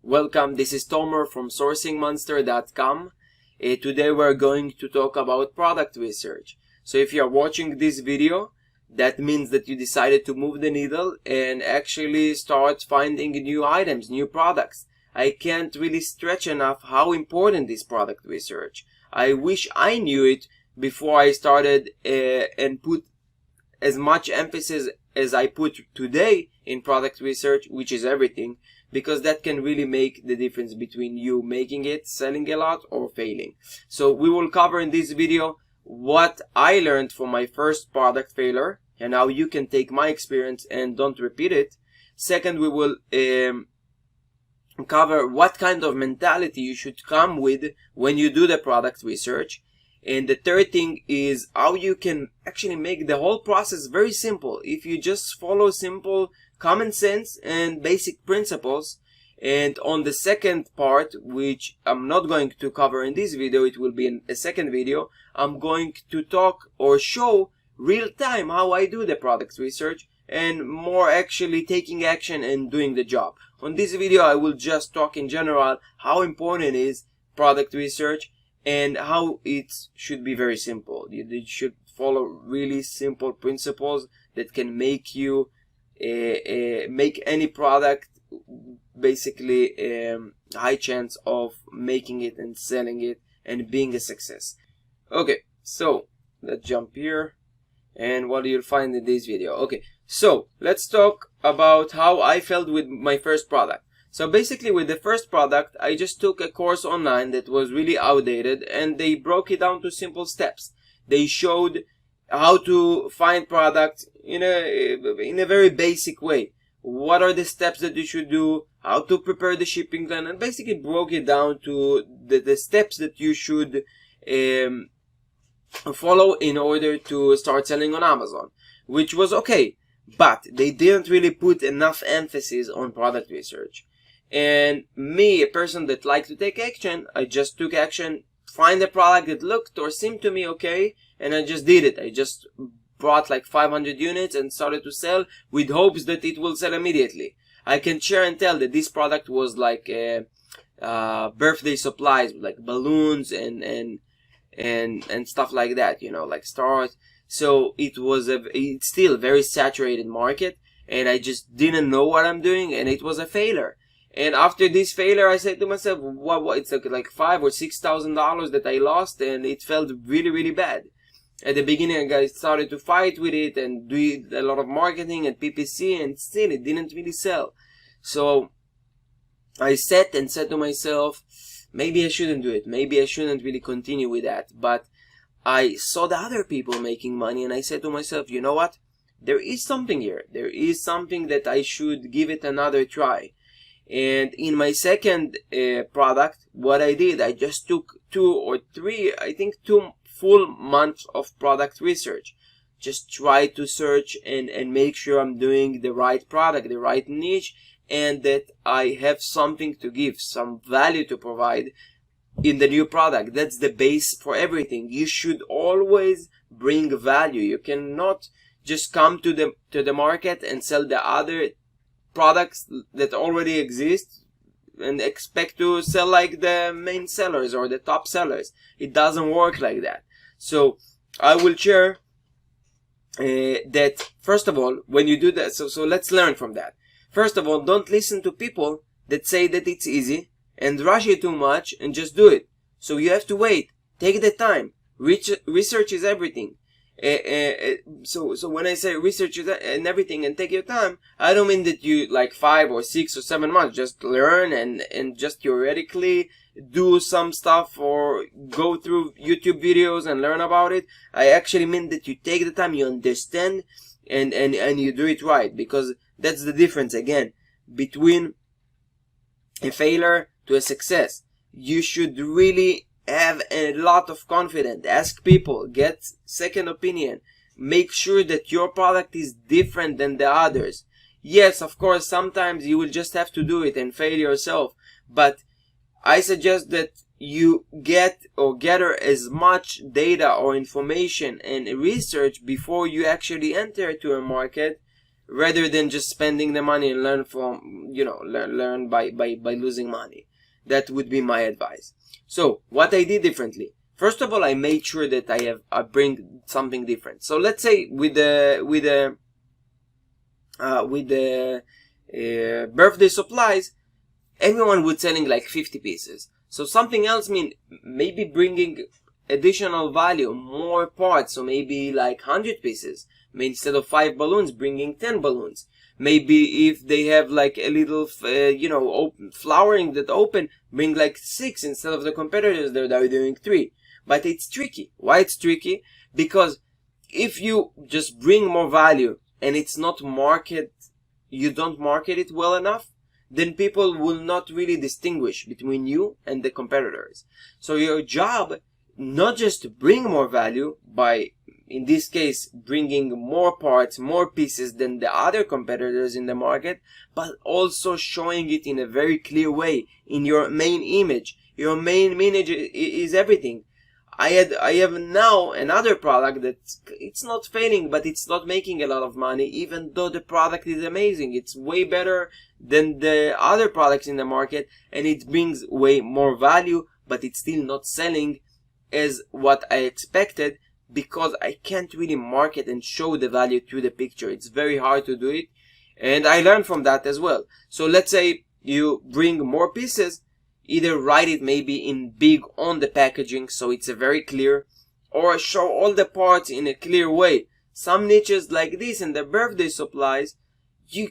Welcome, this is Tomer from sourcingmonster.com. Today we're going to talk about product research. So if you're watching this video, that means that you decided to move the needle and actually start finding new items, new products. I can't really stretch enough how important is product research. I wish I knew it before I started and put as much emphasis as I put today in product research, which is everything, because that can really make the difference between you making it, selling a lot, or failing. So we will cover in this video what I learned from my first product failure and how you can take my experience and don't repeat it. Second, we will cover what kind of mentality you should come with when you do the product research. And the third thing is how you can actually make the whole process very simple if you just follow simple common sense and basic principles. And on the second part, which I'm not going to cover in this video, it will be in a second video, I'm going to talk or show real time how I do the product research and more actually taking action and doing the job. On this video, I will just talk in general how important is product research and how it should be very simple. You should follow really simple principles that can make you make any product basically high chance of making it and selling it and being a success. Okay, so let's jump here and what you'll find in this video. Okay, so let's talk about how I felt with my first product. So basically with the first product, I just took a course online that was really outdated and they broke it down to simple steps. They showed how to find products in a very basic way. What are the steps that you should do, how to prepare the shipping plan, and basically broke it down to the steps that you should follow in order to start selling on Amazon, which was okay. But they didn't really put enough emphasis on product research. And me, a person that likes to take action, I just took action, find a product that looked or seemed to me okay, and I just did it. I just brought like 500 units and started to sell with hopes that it will sell immediately. I can share and tell that this product was like birthday supplies, like balloons and stuff like that, you know, like stars. So it's still a very saturated market, and I just didn't know what I'm doing, and it was a failure. And after this failure, I said to myself, what it's like $5,000 or $6,000 that I lost, and it felt really, really bad. At the beginning, I started to fight with it and do a lot of marketing and PPC, and still it didn't really sell. So I sat and said to myself, maybe I shouldn't do it. Maybe I shouldn't really continue with that. But I saw the other people making money, and I said to myself, you know what? There is something here. There is something that I should give it another try. And in my second product, what I did, I just took 2 or 3, I think 2 full months of product research. Just try to search and make sure I'm doing the right product, the right niche, and that I have something to give, some value to provide in the new product. That's the base for everything. You should always bring value. You cannot just come to the market and sell the other products that already exist and expect to sell like the main sellers or the top sellers. It doesn't work like that. So I will share that first of all, when you do that, so let's learn from that. First of all, don't listen to people that say that it's easy and rush it too much and just do it. So you have to wait, take the time. Research is everything. So when I say research and everything and take your time, I don't mean that you like 5 or 6 or 7 months just learn and just theoretically do some stuff or go through YouTube videos and learn about it. I actually mean that you take the time, you understand, and you do it right, because that's the difference again between a failure to a success. You should really have a lot of confidence. Ask people, get second opinion, make sure that your product is different than the others. Yes, of course, sometimes you will just have to do it and fail yourself, but I suggest that you get or gather as much data or information and research before you actually enter to a market rather than just spending the money and learn from, learn by losing money. That would be my advice. So what I did differently, first of all, I made sure that I bring something different. So let's say with the birthday supplies, everyone would selling like 50 pieces. So something else mean maybe bringing additional value, more parts, so maybe like 100 pieces. Maybe instead of 5 balloons, bringing 10 balloons. Maybe if they have like a little, open flowering that open, bring like 6 instead of the competitors that are doing 3. But it's tricky. Why it's tricky? Because if you just bring more value and it's not you don't market it well enough, then people will not really distinguish between you and the competitors. So your job, not just to bring more value by, in this case, bringing more parts, more pieces than the other competitors in the market, but also showing it in a very clear way in your main image. Your main image is everything. I have now another product that it's not failing, but it's not making a lot of money, even though the product is amazing. It's way better than the other products in the market, and it brings way more value, but it's still not selling as what I expected, because I can't really market and show the value through the picture. It's very hard to do it, and I learned from that as well. So let's say you bring more pieces, either write it maybe in big on the packaging so it's very clear, or show all the parts in a clear way. Some niches like this in the birthday supplies, you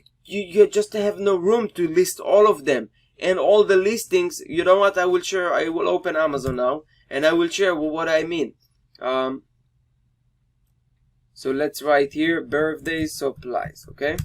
just have no room to list all of them, and all the listings, you know what, I will open Amazon now and I will share what I mean. So let's write here birthday supplies, okay?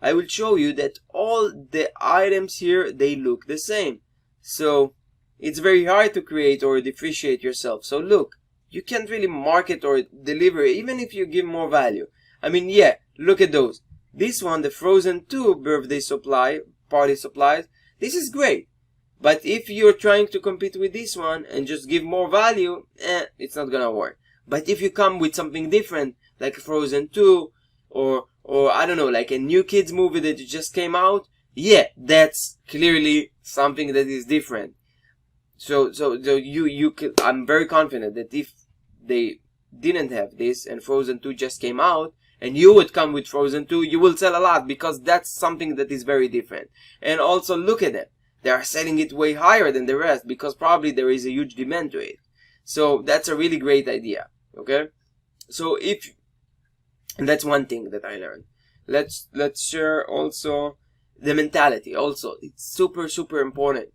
I will show you that all the items here, they look the same. So it's very hard to create or differentiate yourself. So look, you can't really market or deliver even if you give more value. I mean, yeah, look at those. This one, the Frozen 2 birthday supply, party supplies, this is great. But if you're trying to compete with this one and just give more value, it's not gonna work. But if you come with something different, like Frozen 2, or I don't know, like a new kids movie that just came out, yeah, that's clearly something that is different. So I'm very confident that if they didn't have this and Frozen 2 just came out, and you would come with Frozen 2, you will sell a lot, because that's something that is very different. And also look at them. They are selling it way higher than the rest, because probably there is a huge demand to it. So that's a really great idea, okay? So and that's one thing that I learned. Let's share also the mentality. Also, it's super important.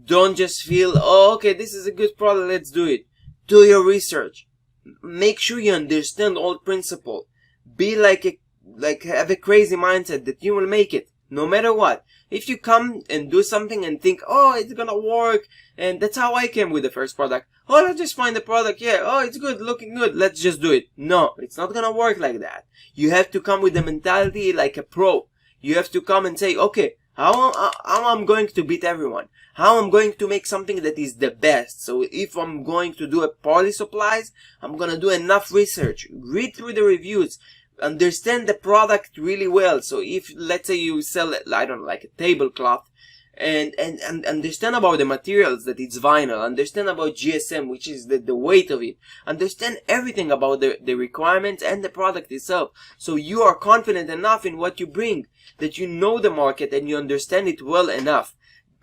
Don't just feel, oh, okay, this is a good product, let's do it. Do your research. Make sure you understand all principle. Be have a crazy mindset that you will make it, no matter what. If you come and do something and think, oh, it's gonna work, and that's how I came with the first product. Oh, let's just find the product, yeah, oh, it's good, looking good, let's just do it. No, it's not gonna work like that. You have to come with the mentality like a pro. You have to come and say, okay, how I'm going to beat everyone? How I'm going to make something that is the best? So if I'm going to do a party supplies, I'm gonna do enough research, read through the reviews, understand the product really well. So if, let's say, you sell, I don't know, like a tablecloth, and understand about the materials, that it's vinyl, understand about GSM, which is the weight of it, understand everything about the requirements and the product itself, so you are confident enough in what you bring, that you know the market and you understand it well enough.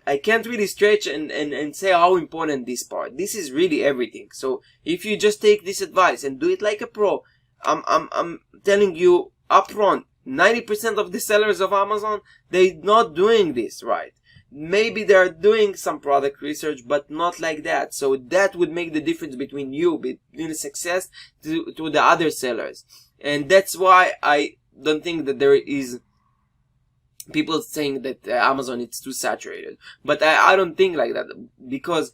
I can't really stretch and say how important this part. This is really everything. So if you just take this advice and do it like a pro, I'm telling you upfront, 90% of the sellers of Amazon, they're not doing this right. Maybe they're doing some product research, but not like that. So that would make the difference between you, between success to the other sellers. And that's why I don't think that there is people saying that Amazon is too saturated. But I don't think like that, because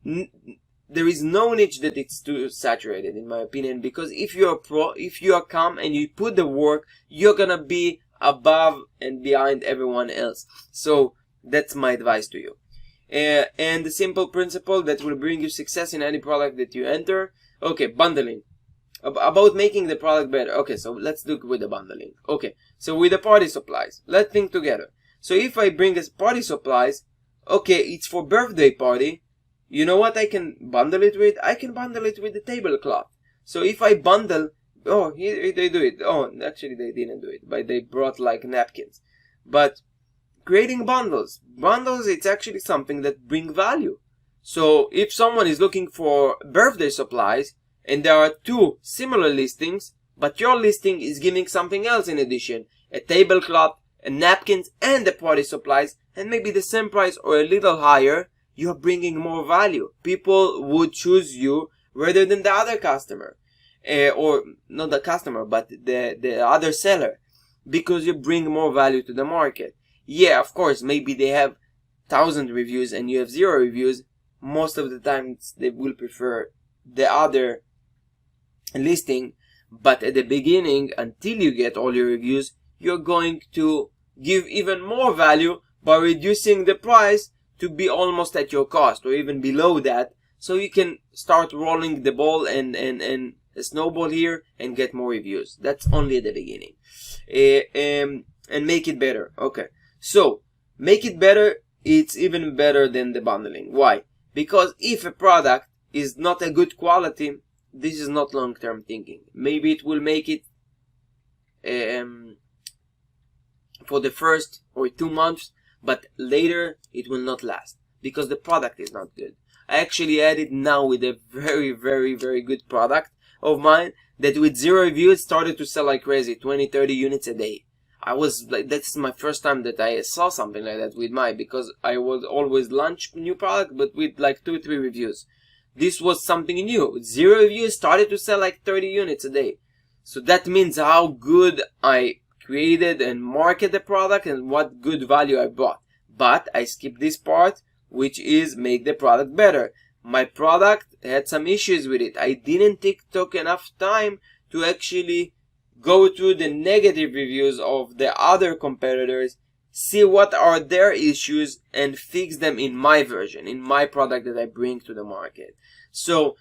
there is no niche that it's too saturated, in my opinion, because if you're a pro, if you are calm and you put the work, you're gonna be above and behind everyone else. So that's my advice to you. And the simple principle that will bring you success in any product that you enter. Okay, bundling. about making the product better. Okay, so let's do it with the bundling. Okay, so with the party supplies, let's think together. So if I bring us party supplies, okay, it's for birthday party. You know what I can bundle it with? I can bundle it with the tablecloth. So if I bundle, oh, here they do it. Oh, actually they didn't do it, but they brought like napkins. But creating bundles, it's actually something that bring value. So if someone is looking for birthday supplies and there are two similar listings, but your listing is giving something else in addition, a tablecloth, a napkins, and the party supplies, and maybe the same price or a little higher, you're bringing more value. People would choose you rather than the other customer, or not the customer, but the other seller, because you bring more value to the market. Yeah, of course, maybe they have 1,000 reviews and you have 0 reviews. Most of the time they will prefer the other listing, but at the beginning, until you get all your reviews, you're going to give even more value by reducing the price to be almost at your cost or even below that, so you can start rolling the ball and a snowball here and get more reviews. That's only at the beginning. And make it better. Okay, so make it better. It's even better than the bundling. Why? Because if a product is not a good quality, this is not long-term thinking. Maybe it will make it for the first or 2 months, but later it will not last because the product is not good. I actually had it now with a very, very, very good product of mine that with 0 reviews started to sell like crazy, 20, 30 units a day. I was like, that's my first time that I saw something like that with mine, because I would always launch new product but with like 2 or 3 reviews. This was something new. With 0 reviews started to sell like 30 units a day. So that means how good I created and market the product and what good value I brought. But I skipped this part, which is make the product better. My product had some issues with it. I didn't took enough time to actually go through the negative reviews of the other competitors, see what are their issues and fix them in my version, in my product that I bring to the market. So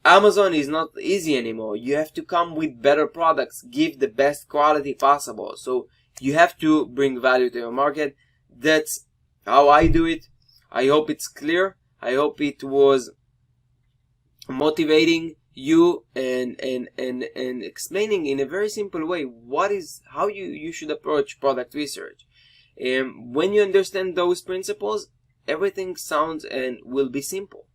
Amazon is not easy anymore. You have to come with better products, give the best quality possible. So you have to bring value to your market. That's how I do it. I hope it's clear. I hope it was motivating you and explaining in a very simple way how you should approach product research. When you understand those principles, everything sounds and will be simple.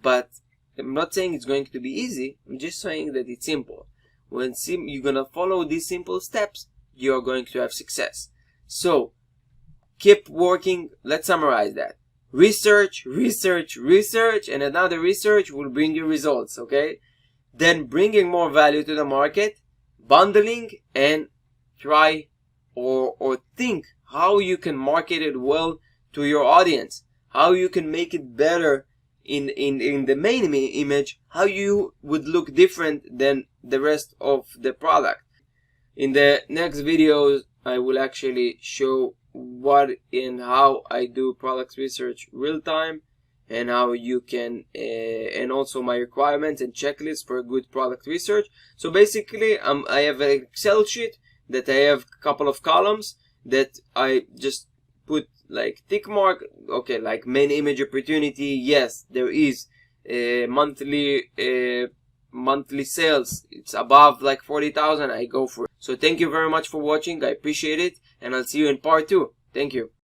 But I'm not saying it's going to be easy. I'm just saying that it's simple. When you're gonna follow these simple steps, you're going to have success. So keep working. Let's summarize that. Research, research, research, and another research will bring you results, okay? Then bringing more value to the market, bundling, and try or think how you can market it well to your audience, how you can make it better in the main image, how you would look different than the rest of the product. In the next videos, I will actually show what and how I do product research real time, and how you can and also my requirements and checklists for a good product research. So basically I have an Excel sheet that I have a couple of columns that I just put like tick mark. Okay, like main image opportunity, yes, there is monthly sales, it's above like 40,000, I go for it. So thank you very much for watching. I appreciate it, and I'll see you in part 2. Thank you.